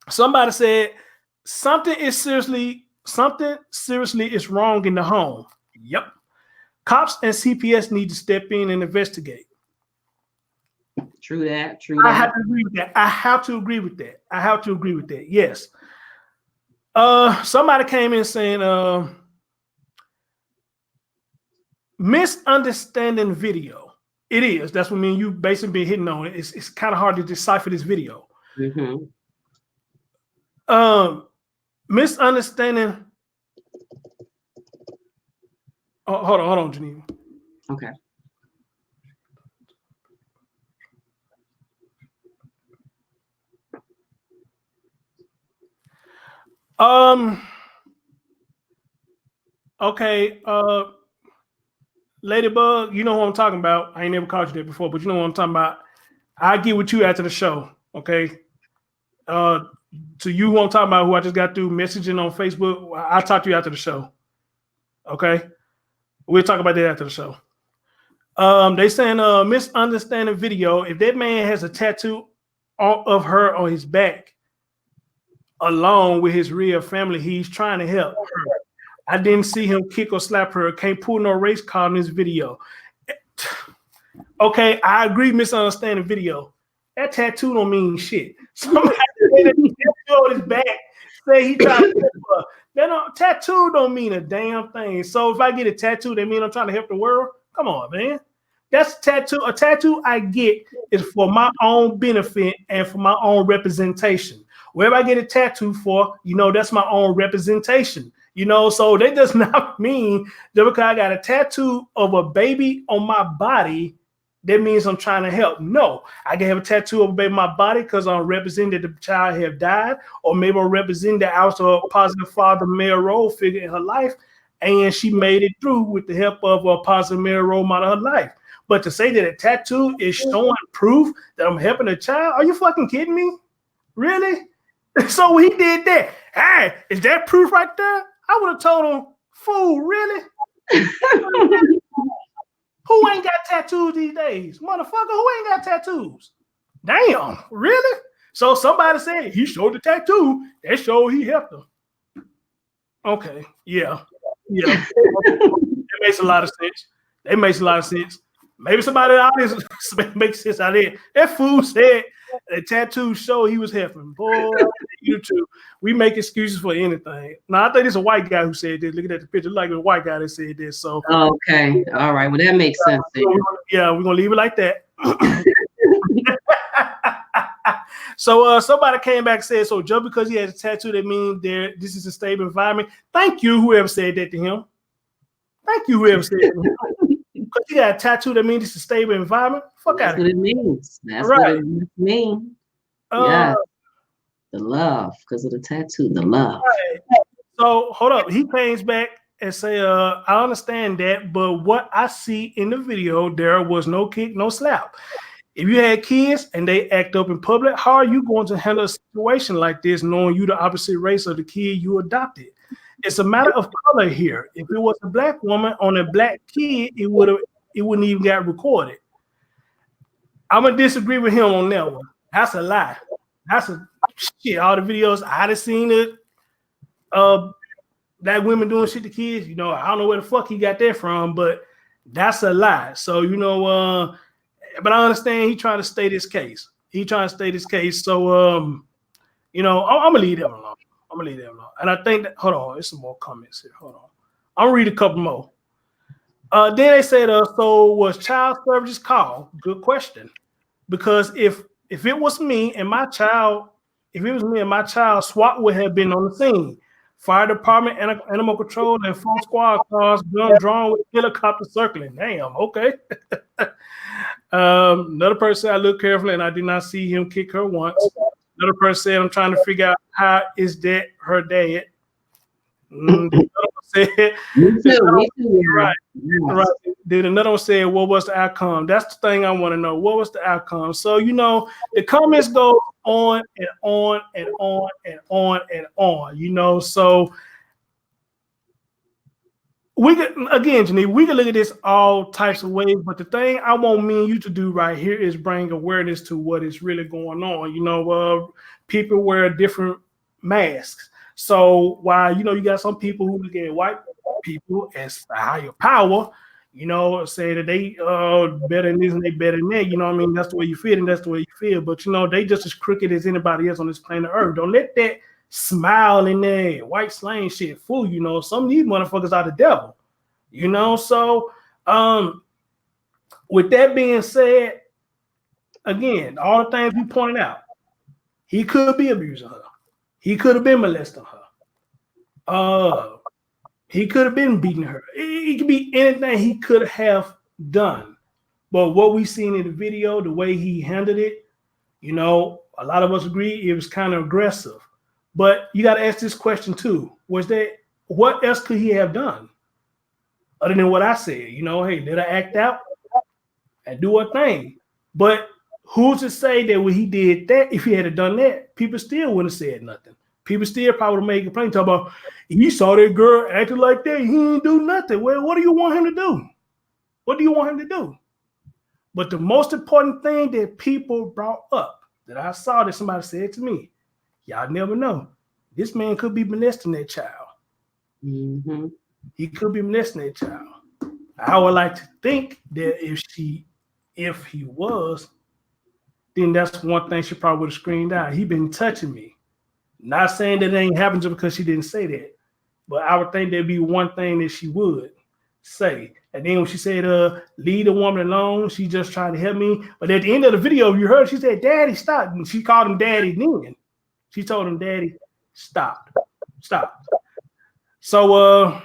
S1: Somebody said something seriously is wrong in the home. Yep. Cops and CPS need to step in and investigate.
S2: True that.
S1: I have to agree with that. I have to agree with that. Yes. Somebody came in saying misunderstanding video. It is. That's what me and you basically been hitting on. It's kind of hard to decipher this video. Misunderstanding. Oh, hold on, Geneva.
S2: Okay.
S1: Okay, Ladybug, you know who I'm talking about. I ain't never called you that before, but you know what I'm talking about. I'll get with you after the show, okay? To you who I'm talking about, who I just got through messaging on Facebook, I'll talk to you after the show, okay? We'll talk about that after the show. They saying misunderstanding video. If that man has a tattoo of her on his back, along with his real family, he's trying to help her. I didn't see him kick or slap her. Can't pull no race card in this video. Okay, I agree, misunderstanding video. That tattoo don't mean shit. Somebody said tattoo on his back, say he trying to help her. Tattoo don't mean a damn thing. So if I get a tattoo, that mean I'm trying to help the world? Come on, man. That's a tattoo. A tattoo I get is for my own benefit and for my own representation. Wherever I get a tattoo for, you know, that's my own representation. You know, so that does not mean that because I got a tattoo of a baby on my body, that means I'm trying to help. No, I can have a tattoo of a baby on my body because I'm representing that the child have died, or maybe I'm representing that I was a positive father, male role figure in her life, and she made it through with the help of a positive male role model in her life. But to say that a tattoo is showing proof that I'm helping a child, are you fucking kidding me? Really? So he did that. Hey, is that proof right there? I would have told him, fool, really? Who ain't got tattoos these days? Motherfucker, who ain't got tattoos? Damn, really? So somebody said he showed the tattoo. That showed he helped her. Okay, yeah. It makes a lot of sense. Maybe somebody in the audience makes sense out of it. That fool said a tattoo show he was helping. Boy, YouTube, we make excuses for anything. Now, I think it's a white guy who said this. Looking at the picture, like a white guy that said this. So,
S2: okay, all right. Well, that makes sense.
S1: Yeah, we're gonna leave it like that. So somebody came back and said, so just because he has a tattoo, that means this is a stable environment. Thank you, whoever said that to him. Thank you, whoever said that to him. Because he got a tattoo, that means it's a stable environment. Fuck out of here.
S2: That's what it means. That's
S1: right.
S2: what it means. Yeah. The love, because of the tattoo, the love.
S1: Right. So hold up. He comes back and say, I understand that, but what I see in the video, there was no kick, no slap. If you had kids and they act up in public, how are you going to handle a situation like this, knowing you the opposite race of the kid you adopted? It's a matter of color here. If it was a black woman on a black kid, it wouldn't even got recorded. I'm gonna disagree with him on that one. That's a lie. That's a shit. All the videos I'd have seen it, black women doing shit to kids. You know, I don't know where the fuck he got that from, but that's a lie. So but I understand he trying to state his case. So you know, I'm gonna leave that alone. And I think that, hold on, there's some more comments here. Hold on. I'll read a couple more. Then they said, so was child services called? Good question. Because if it was me and my child, SWAT would have been on the scene. Fire department, animal control, and 4 squad cars, gun drawn with helicopter circling. Damn, okay. Another person, I looked carefully and I did not see him kick her once. Another person said, I'm trying to figure out how is that her dad. Said, right. Then another one said, what was the outcome? That's the thing I want to know. What was the outcome? So, you know, the comments go on and on and on and on and on, you know. So we can, again, Geneva, we can look at this all types of ways, but the thing I want me and you to do right here is bring awareness to what is really going on. You know, people wear different masks. So while, you know, you got some people who look at white people as a higher power, you know, say that they better than this and they better than that, you know what I mean? That's the way you feel and that's the way you feel. But, you know, they just as crooked as anybody else on this planet Earth. Don't let that smile in there, white slang shit fool, you know. Some of these motherfuckers are the devil, you know. So with that being said, again, all the things we pointed out, he could be abusing her. He could have been molesting her. He could have been beating her. It could be anything he could have done. But what we seen in the video, the way he handled it, you know, a lot of us agree it was kind of aggressive. But you got to ask this question too. What else could he have done? Other than what I said, you know, hey, did I act out and do a thing? But who's to say that when he did that, if he had done that, people still wouldn't have said nothing. People still probably would have made a complaint, talk about, he saw that girl acting like that, he didn't do nothing. Well, what do you want him to do? What do you want him to do? But the most important thing that people brought up, that I saw that somebody said to me, y'all never know. This man could be molesting that child.
S2: Mm-hmm.
S1: He could be molesting that child. I would like to think that if he was, then that's one thing she probably would have screamed out. He been touching me. Not saying that it ain't happened just because she didn't say that, but I would think there'd be one thing that she would say. And then when she said, leave the woman alone, she just trying to help me. But at the end of the video, you heard she said, Daddy, stop. And she called him Daddy then. She told him, Daddy, stop. So,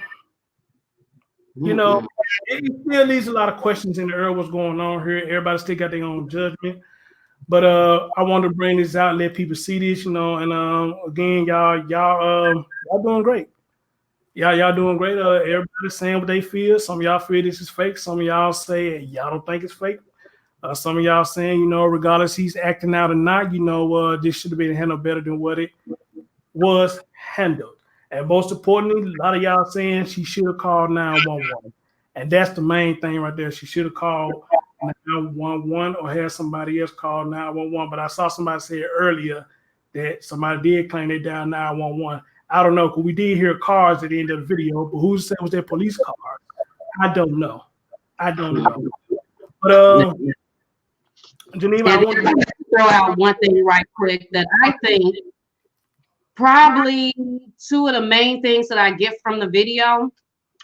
S1: you know, it still leaves a lot of questions in the air what's going on here. Everybody still got their own judgment. But I want to bring this out and let people see this, you know. And again, y'all doing great. Y'all doing great. Everybody's saying what they feel. Some of y'all feel this is fake. Some of y'all say y'all don't think it's fake. Some of y'all saying, you know, regardless he's acting out or not, you know, this should have been handled better than what it was handled. And most importantly, a lot of y'all saying she should have called 911. And that's the main thing right there. She should have called 911 or had somebody else call 911. But I saw somebody say earlier that somebody did claim they dialed 911. I don't know, because we did hear cars at the end of the video, but who said was their police car? I don't know. But Geneva, I want
S2: to throw out one thing right quick that I think probably two of the main things that I get from the video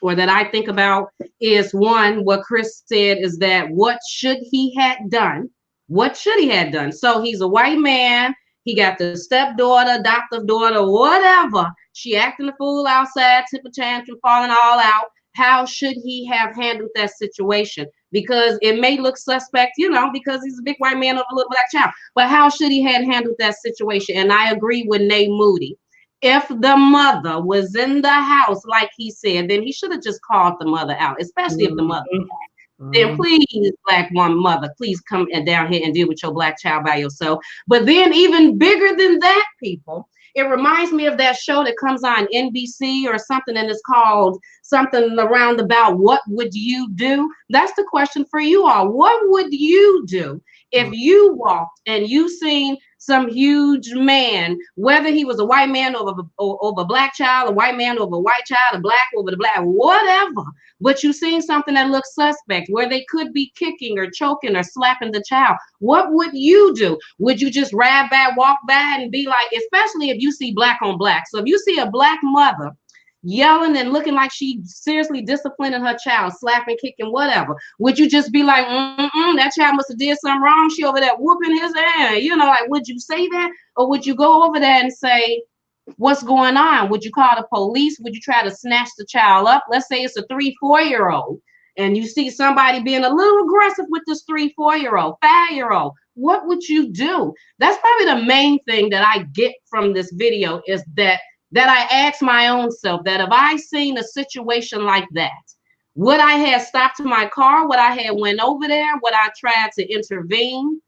S2: or that I think about is one, what Chris said is that what should he had done? What should he had done? So he's a white man. He got the stepdaughter, adoptive daughter, whatever. She acting a fool outside, temper tantrum, falling all out. How should he have handled that situation? Because it may look suspect, you know, because he's a big white man of a little black child. But how should he have handled that situation? And I agree with Nay Moody. If the mother was in the house, like he said, then he should have just called the mother out, especially if the mother. Then please, black woman mother, please come down here and deal with your black child by yourself. But then even bigger than that, people, it reminds me of that show that comes on NBC or something, and it's called something around about what would you do? That's the question for you all. What would you do if you walked and you seen some huge man, whether he was a white man over a black child, a white man over a white child, a black over the black, whatever, but you seen something that looks suspect where they could be kicking or choking or slapping the child? What would you do? Would you just ride by, walk by and be like, especially if you see black on black. So if you see a black mother yelling and looking like she seriously disciplining her child, slapping, kicking, whatever, would you just be like, that child must have did something wrong, she over there whooping his ass, you know, like, would you say that? Or would you go over there and say, what's going on? Would you call the police? Would you try to snatch the child up? Let's say it's a 3-4-year-old and you see somebody being a little aggressive with this 3-4-year-old, 5-year-old. What would you do? That's probably the main thing that I get from this video is that I ask my own self that if I seen a situation like that, would I have stopped my car? Would I have went over there? Would I try to intervene,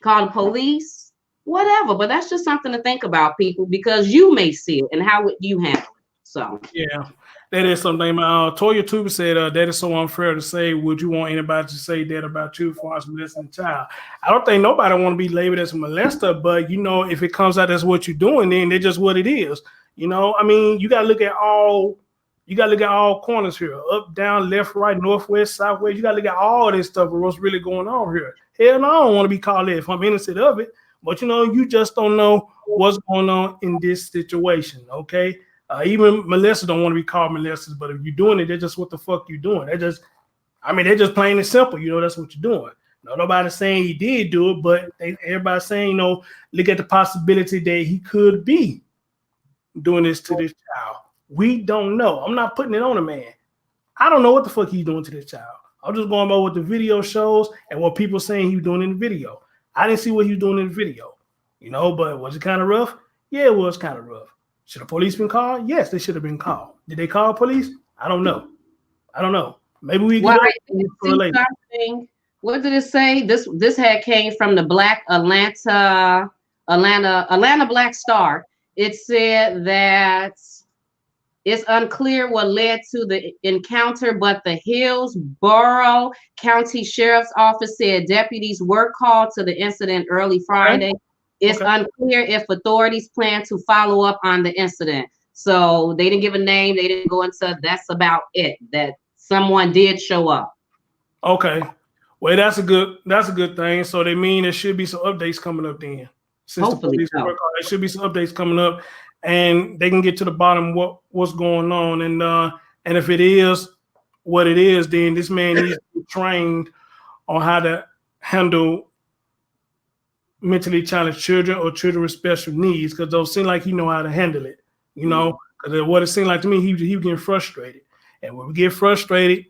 S2: call the police, whatever? But that's just something to think about, people, because you may see it and how would you handle it? So
S1: yeah, that is something. Toya Tuber said that is so unfair to say. Would you want anybody to say that about you for us molesting a child? I don't think nobody want to be labeled as a molester, but you know, if it comes out as what you're doing, then it's just what it is. You know, I mean, you gotta look at all corners here, up, down, left, right, northwest, southwest. You gotta look at all this stuff and what's really going on here. Hell no, I don't want to be called that if I'm innocent of it. But you know, you just don't know what's going on in this situation. Okay. Even molesters don't want to be called molesters, but if you're doing it, they're just what the fuck you doing. They're just plain and simple. You know, that's what you're doing. No, nobody's saying he did do it, but everybody's saying, you know, look at the possibility that he could be doing this to this child. We don't know. I'm not putting it on a man. I don't know what the fuck he's doing to this child. I'm just going by what the video shows and what people saying he was doing in the video. I didn't see what he was doing in the video, you know, but was it kind of rough? Yeah, it was kind of rough. Should the police been called? Yes, they should have been called. Did they call police? I don't know. Maybe we get
S2: something. What did it say? This had came from the Black Atlanta Black Star. It said that it's unclear what led to the encounter, but the Hillsborough County Sheriff's Office said deputies were called to the incident early Friday. Okay. It's unclear if authorities plan to follow up on the incident. So they didn't give a name. They didn't go into, that's about it, that someone did show up.
S1: Okay. Well, that's a good thing. So they mean there should be some updates coming up then. Since
S2: hopefully
S1: the police there should be some updates coming up and they can get to the bottom of what's going on. And if it is what it is, then this man needs to be trained on how to handle mentally challenged children or children with special needs, because those seem like he know how to handle it, you know, because what it seemed like to me, he getting frustrated. And when we get frustrated,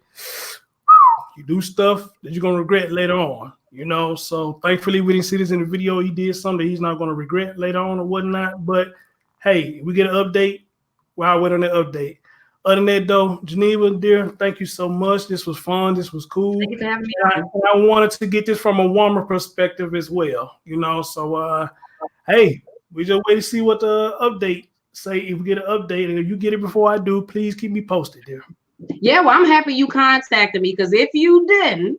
S1: you do stuff that you're going to regret later on, you know. So thankfully we didn't see this in the video. He did something he's not going to regret later on or whatnot. But hey, we get an update. I'll wait on that update. Other than that, though, Geneva, dear, thank you so much. This was fun. This was cool.
S2: Thank you for having me.
S1: I wanted to get this from a warmer perspective as well, you know. So, hey, we just wait to see what the update say. If we get an update, and if you get it before I do, please keep me posted, dear.
S2: Yeah, well, I'm happy you contacted me, because if you didn't,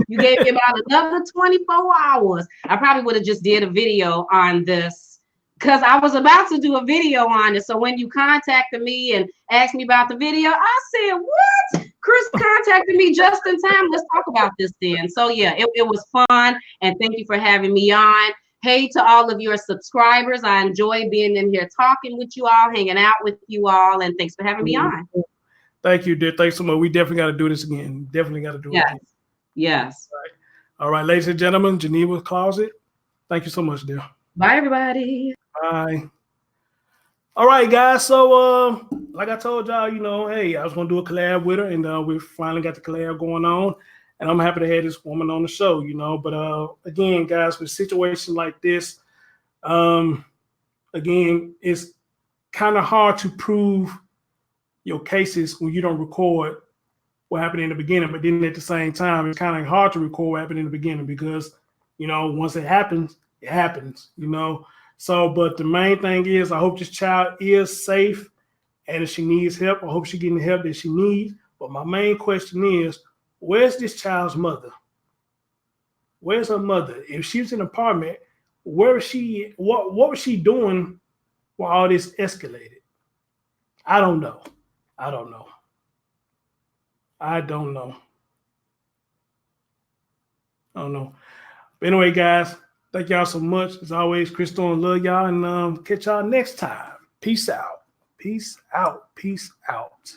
S2: you gave me about another 24 hours. I probably would have just did a video on this, because I was about to do a video on it. So when you contacted me and asked me about the video, I said, what? Chris contacted me just in time. Let's talk about this then. So yeah, it was fun, and thank you for having me on. Hey to all of your subscribers. I enjoy being in here talking with you all, hanging out with you all, and thanks for having me on.
S1: Thank you, dear. Thanks so much. We definitely got to do this again. Definitely got to do it again.
S2: Yes.
S1: All right, ladies and gentlemen, Geneva'S Closet. Thank you so much, dear.
S2: Bye, everybody.
S1: Bye. All right, guys. So, like I told y'all, you know, hey, I was gonna do a collab with her, and we finally got the collab going on, and I'm happy to have this woman on the show, you know. But again, guys, with a situation like this, again, it's kind of hard to prove your cases when you don't record what happened in the beginning. But then at the same time, it's kind of hard to record what happened in the beginning because, you know, once it happens, you know. So, but the main thing is, I hope this child is safe, and if she needs help, I hope she's getting the help that she needs. But my main question is, where's this child's mother? Where's her mother? If she was in an apartment, where is she? What was she doing while all this escalated? I don't know. I don't know. I don't know. I don't know. But anyway, guys, thank y'all so much. As always, Crystal, and love y'all, and catch y'all next time. Peace out. Peace out. Peace out.